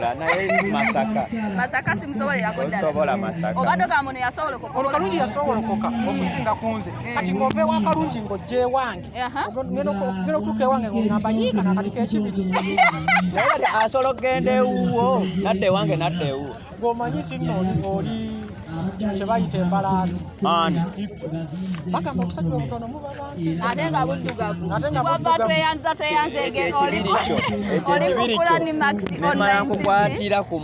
nsobola naye Masaka simusobolerako ddala. Osobola Masaka. Obadde gamuno yasobola ono Kalungi yasobola okukoka okusinga kunze kati ng'ove wa Kalungi ng'ojja ewange ngeno otuuka ewange ng'oŋŋamba yiika nakati k'ekibiri naye kati asobola okugenda ewuwo nadda ewange nadda ewuwo ng'omanyi nti nno oli kino kye bayita embalaasi ani bagamba obusajja obutono muba bantu ate nga buddugavu Ate nga waba buddugavu. tweyanzege ekibiri kyo oli kukula ni Max nemala online TV nkukwatira ku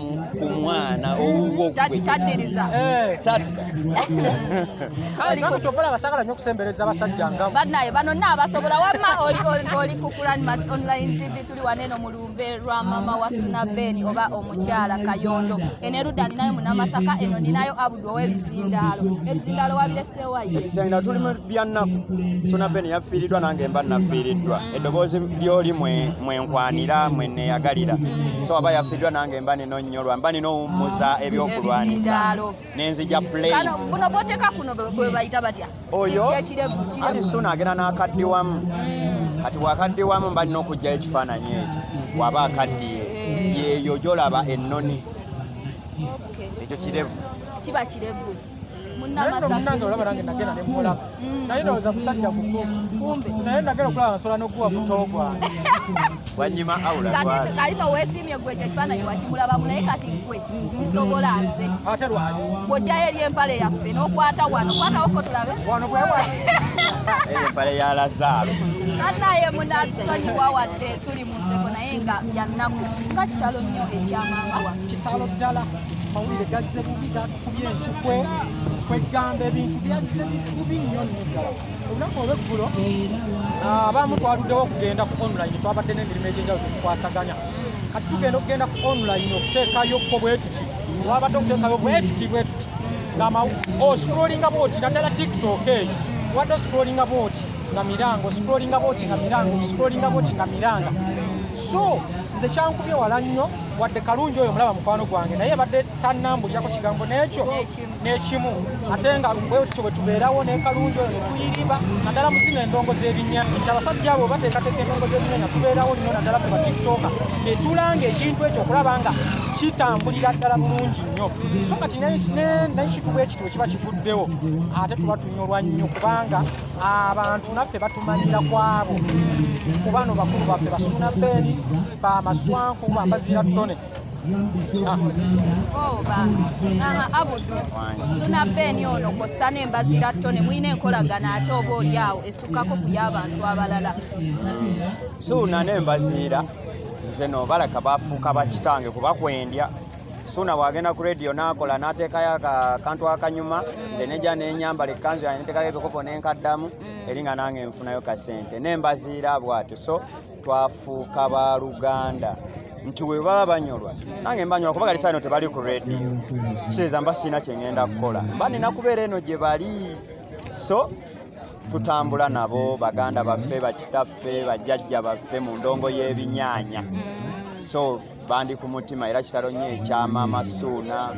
mwana owuwo gwe taddiriza tadda nange kyokola abasagala nnyo okusembereza abasajja nga bannaye bano naabasobola wamma oli kukula ni Max online TV tuli waneno mu lumbe lwa mama wa Suna Ben oba omukyala Kayondo enerudda ninayo munamasaka eno ninayo Abudu ow'ebizindaalo ebizindaalo wabireseewayo ebizindaalo tuli mu byannaku Suna Ben yafiiriddwa nange mba nafiiriddwa eddoboozi lyoli mwenkwanira mweneyagalira so aba yafiiriddwa nange mba ninonnyolwa mba ninowummuza ebyokulwanisa nenzija play buno boteeka kuno bwe bayita batya oyo ekirevu ali Suna agenda n'akaddiwamu kati bw'akaddiwamu mba nina okugjayo ekifaananyi ekyo waba akaddiye yeeyo gyolaba ennoni ekyo kirevu kiba kirevu munange olaba nange nagenda ne mulaba naye ndowooza musajja kumbe naye nagenda okulaba nsobola n'okuwa muto gwange wanyima awula twala kalino weesiimye gwe ekyekifaananyi wakimulabamu naye kati gwe sisobola nze ate lwaki bw'ojjayo eri empale yaffe n'okwata wano kwatawoko tulabe wano bwewati empale ya Lazaalo annaye munatusonyiwa wadde tuli mu nseko naye nga byannaku nga kitalo nnyo ekyamaama wa kitalo ddala mawulire gazze bubi gatukubye enkikwe kwegamba ebintu byazze bubi nnyo nnyo ddala olunaku olweggulo abamu twaluddewo okugenda ku online twabadde n'emirimu egy'enjawulo tetukwasaganya kati tugenda okugenda ku online okuteekayokko bwe tuti wabadde okuteekayo bwe tuti nga oscrollinga bwoti naddala TikTok eyo wadde oscrollinga bwoti nga miranga oscrollinga bwoti nga miranga oscrollinga bwoti nga miranga so nze kyankubye wala nnyo wadde Kalungi oyo mulaba mukwano gwange naye badde tannambulirako kigambo n'ekyo n'ekimu ate nga bwe tutyo bwe tubeerawo ne Kalungi oyo ne tuyiriba naddala muzina endongo z'ebinyanya nti abasajja abo bateekateeka endongo z'ebinyanya tubeerawo nnyo naddala fe batiktoka netulanga ekintu ekyo okulaba nga kitambulira ddala bulungi nnyo so kati n'ekitubu ekitwo kiba kiguddewo ate tuba tunyolwa nnyo kubanga abantu naffe batumanyira kwabo ku bano bakulu baffe basuna beeni bamaswanku bambazira ttone Abudu Suna Ben ono kossa n'embazira ttone mulina enkolagana ate oba oli awo esukkako ku y'abantu abalala Suna n'embazira nze n'obalaka bafuuka bakitange kuba kwendya Suna bw'agenda ku radio n'akola n'ateekayo akantu akanyuma nze nejja n'enyambala ekkanzu yange neteekayo ebikopo n'enkaddamu eri nga nange nfunayo kasente n'embazira bw'atyo so twafuuka baluganda nti we baba banyolwa nange mbanyolwa kuba gali saano tebali ku radio kitegeeza mba sirina kye ngenda kukola mba nina kubeera eno gye bali so tutambula nabo baganda baffe bakitaffe bajjajja baffe mu ndongo y'ebinyaanya so bandi ku mutima era kitalo nnyo ekyamaama Suna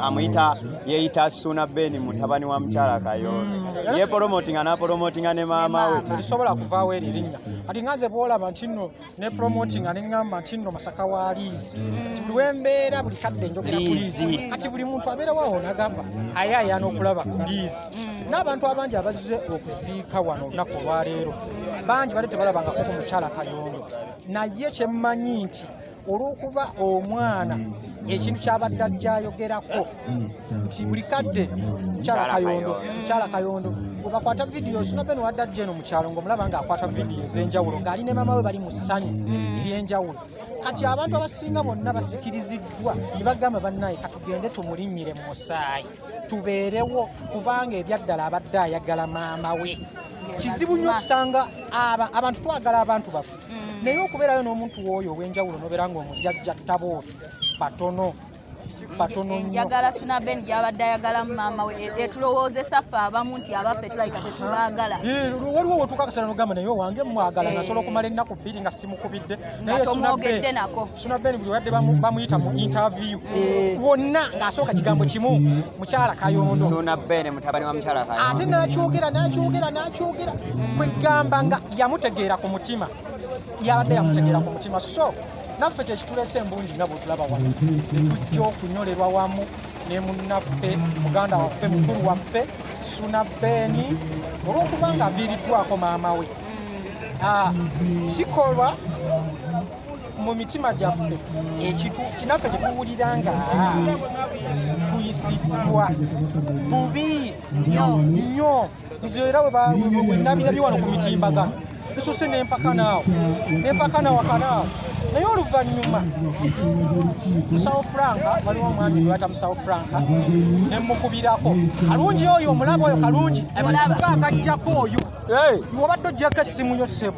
amuyita yeeyita Suna Ben mutabani wa mukyala Kayondo yeeporomotinga n'aporomotinga ne maama we terisobola kuvaawo eri linnya kati nga nze bwolaba nti nno ne promotinga ne ŋŋamba nti nno Masaka wa liizi buli wembeera buli kadde njogera ku liizi kati buli muntu abeerawo awo n'agamba ayaayana okulaba ku liizi n'abantu abangi abazze okuziika wano olunaku olwaleero bangi bali tebalabangako ku mukyala Kayondo naye kyemmanyi nti olw'okuba omwana ekintu kyabadde ajja ayogerako nti buli kadde mukyala Kayondo bwebakwata vidiyo Suna Ben wadde ajja eno mu kyalo ng'omulaba ng'akwata vidiyo ez'enjawulo ng'ali ne maama we bali mu ssanyu ery'enjawulo kati abantu abasinga bonna basikiriziddwa ne bagamba bannaye katugende tumulinnyire mu musaayi tubeerewo kubanga ebyaddala abadde ayagala maama we kizibu nnyo okusanga abantu twagala abantu baffe naye okubeerayo n'omuntu w'oyo ow'enjawulo n'obeera ng'omujjajja ttabootyo batono njagala Suna Ben gy'abadde ayagala maama we etulowoozesa ffe abamu nti abaffe tulabika tetubaagala waliwo wotuuka akasana n'ogamba naye owange mwagala nasobola okumala ennaku bbiri nga simukubidde nga tomwogedde nako Suna Ben buli wadde bamuyita mu interview wonna ng'asooka kigambo kimu mukyala Kayondo Suna Ben mutabani wa mukyala Kayondo ate n'akyogera kwegamba nga yamutegeera ku mutima yabadde yamutegeera ku mutima so naffe kyekituleese embungi nga bwetulaba wano ne tujja okunyolerwa wamu ne munnaffe muganda waffe mukulu waffe Suna Ben olw'okuba nga aviiriddwako maama we kikolwa mu mitima gyaffe kinaffe kyetuwulira nga tuyisiddwa bubi nnyo nze era wenabirabye wano ku mitimbagano nsose nempaka naawo kanaawo naye oluvannyuma musawo Franka waliwo omwami lwata musawo Franka nemukubirako kalungi oyo omulaba oyo kalungi akajjako oyo wobadde ojjako essimu yo ssebo